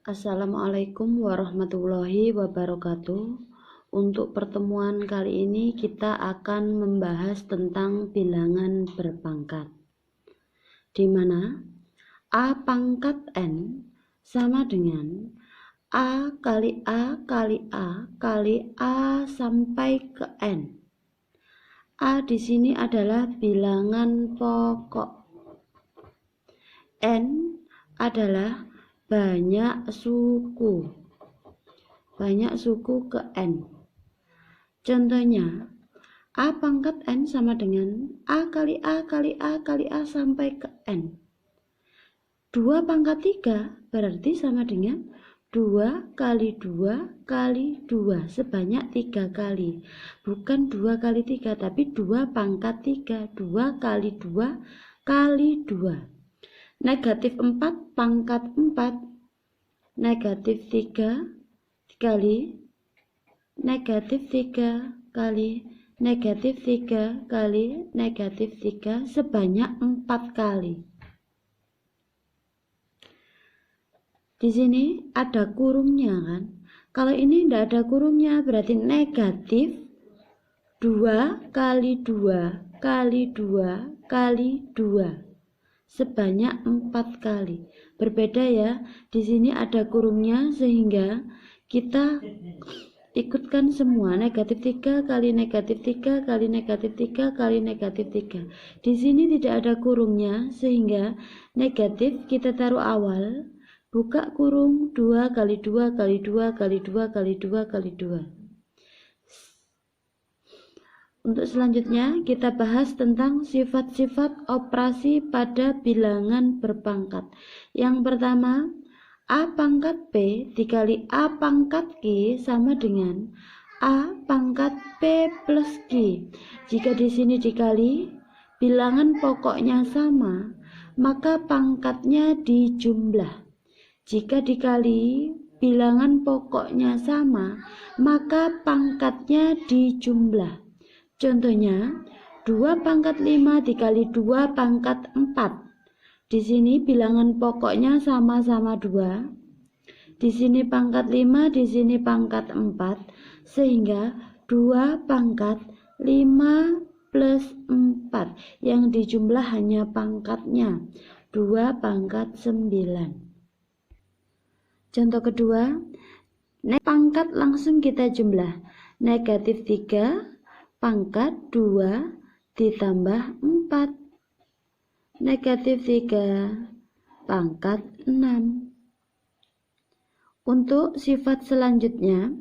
Assalamualaikum warahmatullahi wabarakatuh. Untuk pertemuan kali ini kita akan membahas tentang bilangan berpangkat, di mana A pangkat N sama dengan A kali A kali A kali A sampai ke N. A di sini adalah bilangan pokok. N adalah banyak suku ke N. Contohnya, A pangkat N sama dengan A kali A kali A kali A sampai ke N. 2 pangkat 3 berarti sama dengan 2 kali 2 kali 2 sebanyak 3 kali. Bukan 2 kali 3 tapi 2 pangkat 3. 2 kali 2 kali 2. Negatif 4 pangkat 4, negatif 3 kali negatif 3 kali negatif 3 kali negatif 3 sebanyak 4 kali. Di sini ada kurungnya kan? Kalau ini tidak ada kurungnya berarti negatif 2 kali 2 kali 2 kali 2. Sebanyak 4 kali. Berbeda ya, di sini ada kurungnya sehingga kita ikutkan semua negatif 3 kali negatif 3 kali negatif 3 kali negatif 3. Di sini tidak ada kurungnya sehingga negatif kita taruh awal, buka kurung 2 kali 2 kali 2 kali 2 kali 2 kali 2. Untuk selanjutnya kita bahas tentang sifat-sifat operasi pada bilangan berpangkat. Yang pertama, A pangkat P dikali A pangkat Q sama dengan A pangkat P plus Q. Jika di sini dikali, bilangan pokoknya sama, maka pangkatnya dijumlah. Jika dikali, bilangan pokoknya sama, maka pangkatnya dijumlah. Contohnya, 2 pangkat 5 dikali 2 pangkat 4. Di sini bilangan pokoknya sama-sama 2. Di sini pangkat 5, di sini pangkat 4. Sehingga 2 pangkat 5 plus 4. Yang dijumlah hanya pangkatnya. 2 pangkat 9. Contoh kedua, pangkat langsung kita jumlah. Negatif 3 pangkat 2 ditambah 4. Negatif 3 pangkat 6. Untuk sifat selanjutnya,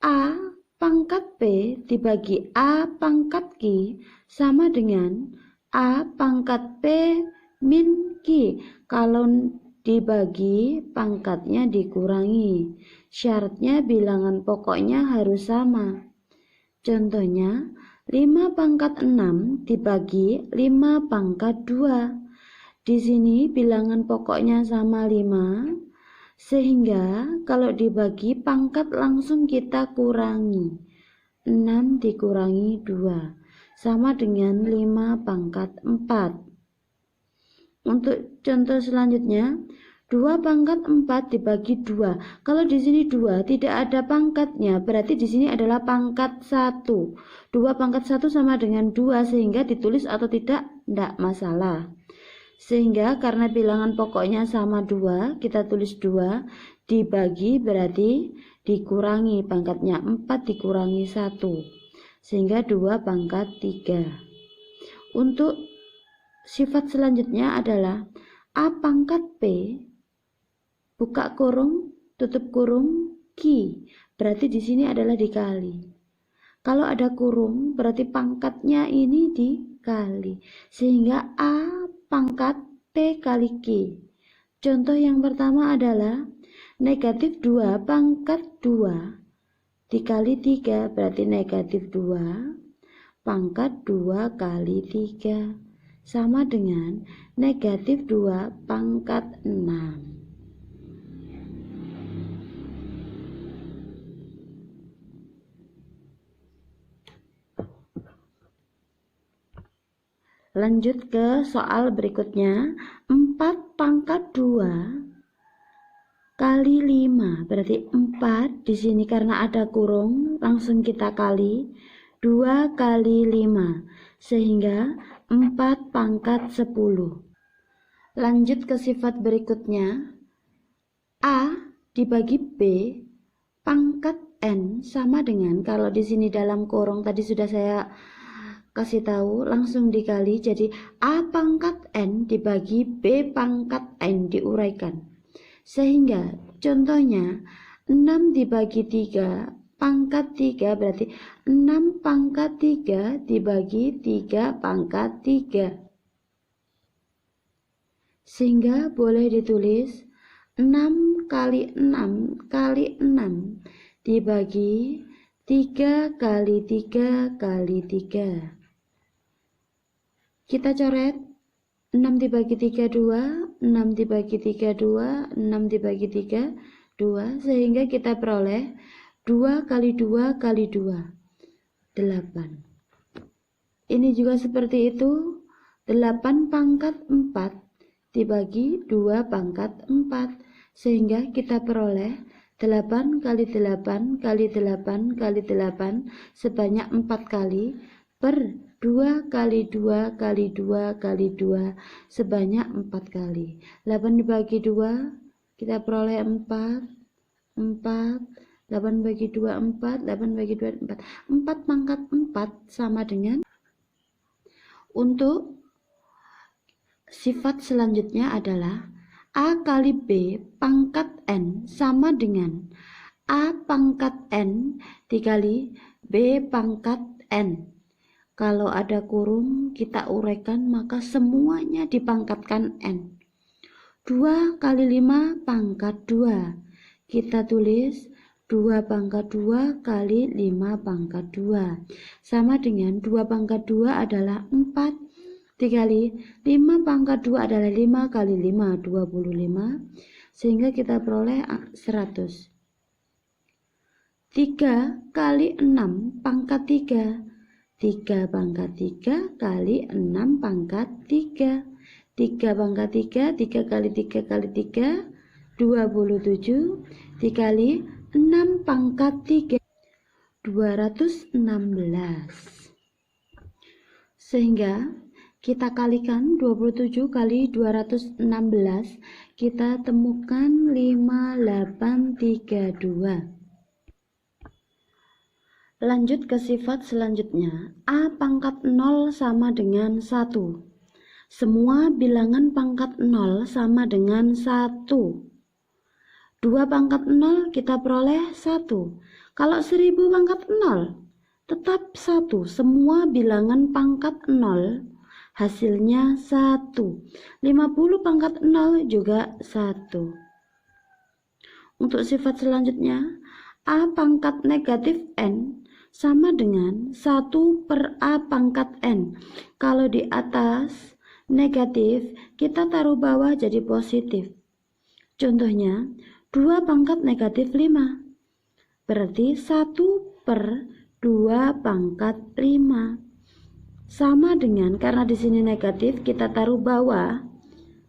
A pangkat P dibagi A pangkat Q sama dengan A pangkat P min Q. Kalau dibagi, pangkatnya dikurangi. Syaratnya bilangan pokoknya harus sama. Contohnya, 5 pangkat 6 dibagi 5 pangkat 2. Di sini bilangan pokoknya sama 5, sehingga kalau dibagi pangkat langsung kita kurangi. 6 dikurangi 2, sama dengan 5 pangkat 4. Untuk contoh selanjutnya, 2 pangkat 4 dibagi 2. Kalau di sini 2 tidak ada pangkatnya, berarti di sini adalah pangkat 1. 2 pangkat 1 sama dengan 2, sehingga ditulis atau tidak masalah. Sehingga karena bilangan pokoknya sama 2, kita tulis 2, dibagi berarti dikurangi pangkatnya 4 dikurangi 1. Sehingga 2 pangkat 3. Untuk sifat selanjutnya adalah A pangkat P buka kurung, tutup kurung, Q. Berarti di sini adalah dikali. Kalau ada kurung, berarti pangkatnya ini dikali. Sehingga A pangkat P kali Q. Contoh yang pertama adalah negatif 2 pangkat 2 dikali 3. Berarti negatif 2 pangkat 2 kali 3. Sama dengan negatif 2 pangkat 6. Lanjut ke soal berikutnya. 4 pangkat 2 kali 5, berarti 4. Di sini karena ada kurung, langsung kita kali 2 kali 5, sehingga 4 pangkat 10. Lanjut ke sifat berikutnya. A dibagi B pangkat N sama dengan, kalau di sini dalam kurung tadi sudah saya kasih tahu, langsung dikali, jadi A pangkat N dibagi B pangkat N diuraikan. Sehingga contohnya 6 dibagi 3 pangkat 3 berarti 6 pangkat 3 dibagi 3 pangkat 3. Sehingga boleh ditulis 6 kali 6 kali 6 dibagi 3 kali 3 kali 3. Kita coret 6 dibagi 3 2, 6 dibagi 3 2, 6 dibagi 3 2, sehingga kita peroleh 2 kali 2 kali 2 8. Ini juga seperti itu, 8 pangkat 4 dibagi 2 pangkat 4, sehingga kita peroleh 8 kali 8 kali 8 kali 8 sebanyak 4 kali per 2 kali 2 kali 2 kali 2 sebanyak 4 kali. 8 dibagi 2 kita peroleh 4, 8 bagi 2 4, 8 bagi 2 4. 4 pangkat 4 sama dengan, untuk sifat selanjutnya adalah A kali B pangkat N sama dengan A pangkat N dikali B pangkat N. Kalau ada kurung kita uraikan, maka semuanya dipangkatkan N. 2 kali 5 pangkat 2. Kita tulis 2 pangkat 2 kali 5 pangkat 2. Sama dengan 2 pangkat 2 adalah 4. Dikali 5 pangkat 2 adalah 5 kali 5, 25. Sehingga kita peroleh 100. 3 kali 6 pangkat 3. 3 pangkat 3 kali 6 pangkat 3. 3 pangkat 3, 3 kali 3 kali 3, 27. Dikali 6 pangkat 3, 216. Sehingga kita kalikan 27 kali 216, kita temukan 5832. Lanjut ke sifat selanjutnya. A pangkat 0 sama dengan 1. Semua bilangan pangkat 0 sama dengan 1. 2 pangkat 0 kita peroleh 1. Kalau 1000 pangkat 0 tetap 1. Semua bilangan pangkat 0 hasilnya 1. 50 pangkat 0 juga 1. Untuk sifat selanjutnya, A pangkat negatif N sama dengan 1 per A pangkat N. Kalau di atas negatif, kita taruh bawah jadi positif. Contohnya, 2 pangkat negatif 5. Berarti 1 per 2 pangkat 5. Sama dengan, karena di sini negatif, kita taruh bawah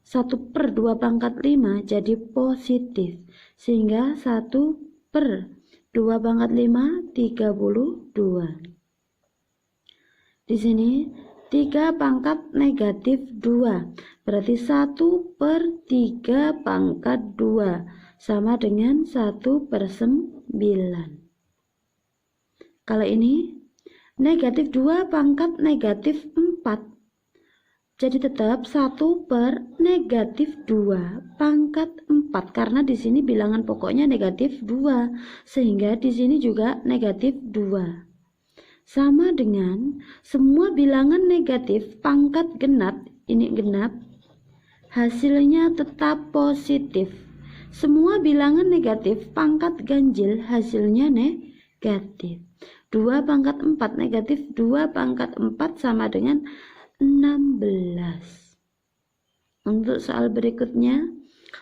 1 per 2 pangkat 5 jadi positif. Sehingga 1 per 2 pangkat 5, 32. Di sini 3 pangkat negatif 2. Berarti 1 per 3 pangkat 2. Sama dengan 1 per 9. Kalau ini negatif 2 pangkat negatif 4. Jadi tetap 1 per negatif 2 pangkat 4. Karena di sini bilangan pokoknya negatif 2. Sehingga di sini juga negatif 2. Sama dengan semua bilangan negatif pangkat genap, ini genap, hasilnya tetap positif. Semua bilangan negatif pangkat ganjil hasilnya negatif. 2 pangkat 4 negatif 2 pangkat 4 sama dengan 16. Untuk soal berikutnya,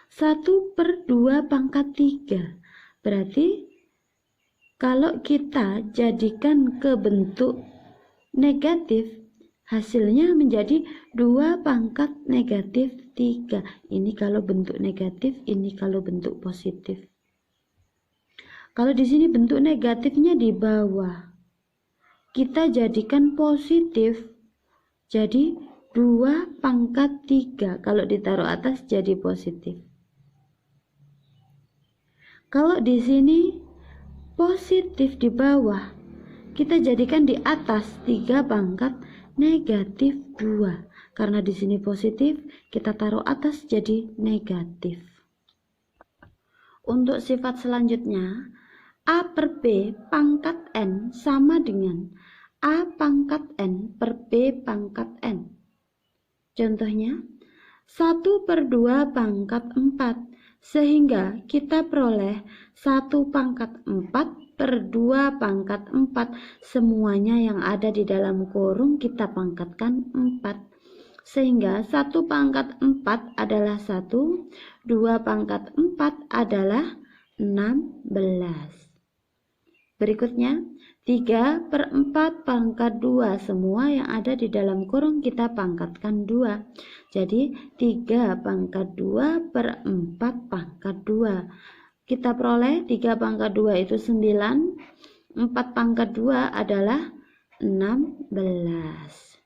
1 per 2 pangkat 3. Berarti kalau kita jadikan ke bentuk negatif, Hasilnya menjadi 2 pangkat negatif 3. Ini kalau bentuk negatif, ini kalau bentuk positif. Kalau di sini bentuk negatifnya di bawah, kita jadikan positif. Jadi 2 pangkat 3. Kalau ditaruh atas jadi positif. Kalau di sini positif di bawah, kita jadikan di atas 3 pangkat negatif 2. Karena di sini positif, kita taruh atas jadi negatif. Untuk sifat selanjutnya, A per B pangkat N sama dengan A pangkat N per B pangkat N. Contohnya, 1 per 2 pangkat 4. Sehingga kita peroleh 1 pangkat 4 per 2 pangkat 4. Semuanya yang ada di dalam kurung kita pangkatkan 4. Sehingga 1 pangkat 4 adalah 1, 2 pangkat 4 adalah 16. Berikutnya, 3 per 4 pangkat 2. Semua yang ada di dalam kurung kita pangkatkan 2. Jadi 3 pangkat 2 per 4 pangkat 2. Kita peroleh 3 pangkat 2 itu 9. 4 pangkat 2 adalah 16.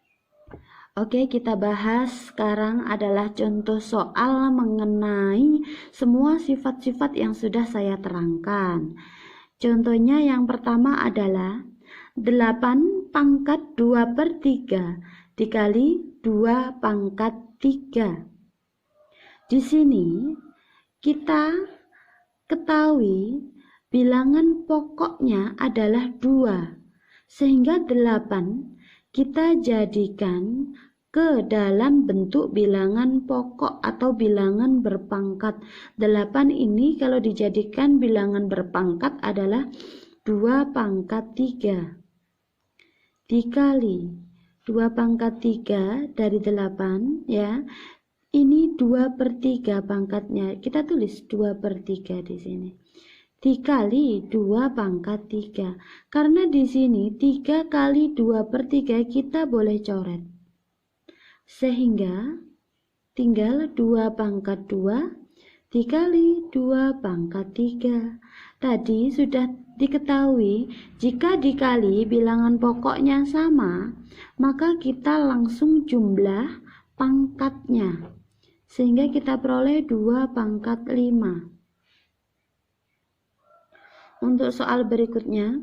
Oke, kita bahas sekarang adalah contoh soal mengenai semua sifat-sifat yang sudah saya terangkan. Contohnya yang pertama adalah 8 pangkat 2 per 3 dikali 2 pangkat 3. Di sini kita ketahui bilangan pokoknya adalah 2. Sehingga 8 kita jadikan ke dalam bentuk bilangan pokok atau bilangan berpangkat. 8 ini kalau dijadikan bilangan berpangkat adalah 2 pangkat 3 dikali 2 pangkat 3 dari 8 ya. Ini 2 per 3 pangkatnya. Kita tulis 2 per 3 di sini. Dikali 2 pangkat 3. Karena di sini 3 kali 2 per 3 kita boleh coret. Sehingga tinggal 2 pangkat 2 dikali 2 pangkat 3. Tadi sudah diketahui jika dikali bilangan pokoknya sama, maka kita langsung jumlah pangkatnya. Sehingga kita peroleh 2 pangkat 5. Untuk soal berikutnya,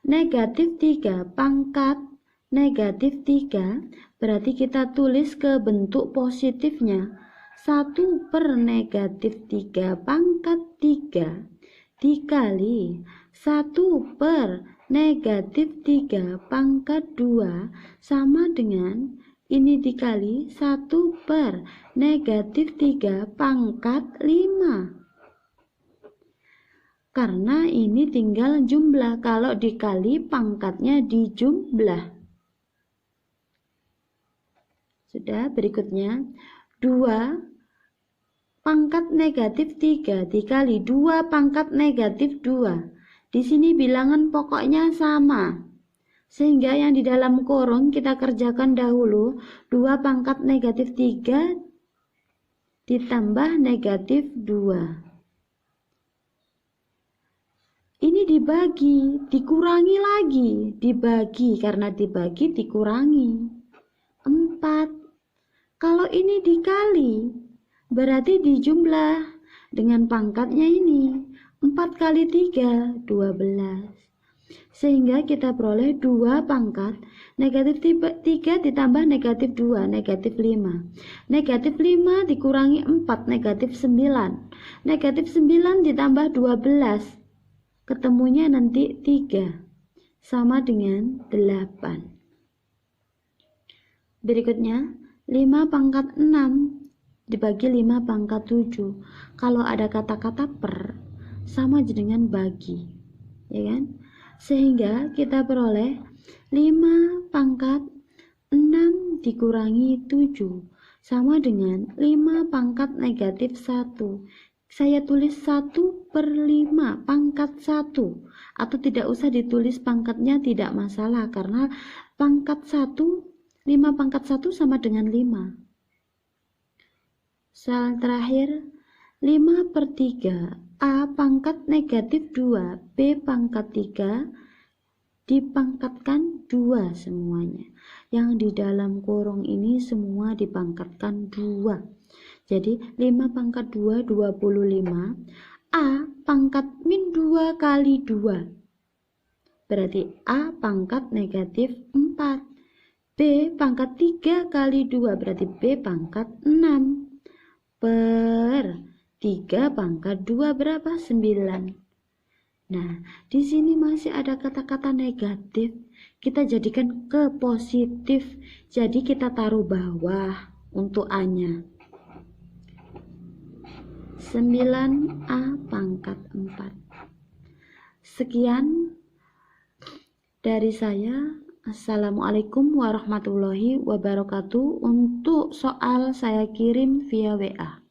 negatif 3 pangkat negatif 3, berarti kita tulis ke bentuk positifnya. 1 per negatif 3 pangkat 3 dikali 1 per negatif 3 pangkat 2 sama dengan ini dikali 1 per negatif 3 pangkat 5. Karena ini tinggal jumlah, kalau dikali pangkatnya dijumlah. Sudah, berikutnya 2 pangkat negatif 3 dikali 2 pangkat negatif 2. Di sini bilangan pokoknya sama. Sehingga yang di dalam kurung kita kerjakan dahulu 2 pangkat negatif 3 ditambah negatif 2. Ini dibagi, dikurangi lagi, dibagi, karena dibagi dikurangi 4. Kalau ini dikali, berarti dijumlah dengan pangkatnya ini 4 kali 3, 12. Sehingga kita peroleh 2 pangkat negatif 3 ditambah negatif 2, negatif 5. Negatif 5 dikurangi 4, negatif 9. Negatif 9 ditambah 12. Ketemunya nanti 3 sama dengan 8. Berikutnya 5 pangkat 6 dibagi 5 pangkat 7. Kalau ada kata-kata per sama dengan bagi, ya kan? Sehingga kita peroleh 5 pangkat 6 dikurangi 7 sama dengan 5 pangkat negatif 1. Saya tulis 1 per 5 pangkat 1, atau tidak usah ditulis pangkatnya, tidak masalah, karena pangkat 1 5 pangkat 1 sama dengan 5. Soal terakhir, 5/3 A pangkat negatif 2 B pangkat 3 dipangkatkan 2 semuanya. Yang di dalam kurung ini semua dipangkatkan 2. Jadi 5 pangkat 2 25. A pangkat min 2 kali 2. Berarti A pangkat negatif 4. B pangkat 3 kali 2 berarti B pangkat 6. Per 3 pangkat 2 berapa? 9. Nah, di sini masih ada kata-kata negatif. Kita jadikan ke positif. Jadi kita taruh bawah untuk A-nya. 9A pangkat 4. Sekian dari saya. Assalamualaikum warahmatullahi wabarakatuh. Untuk soal saya kirim via WA.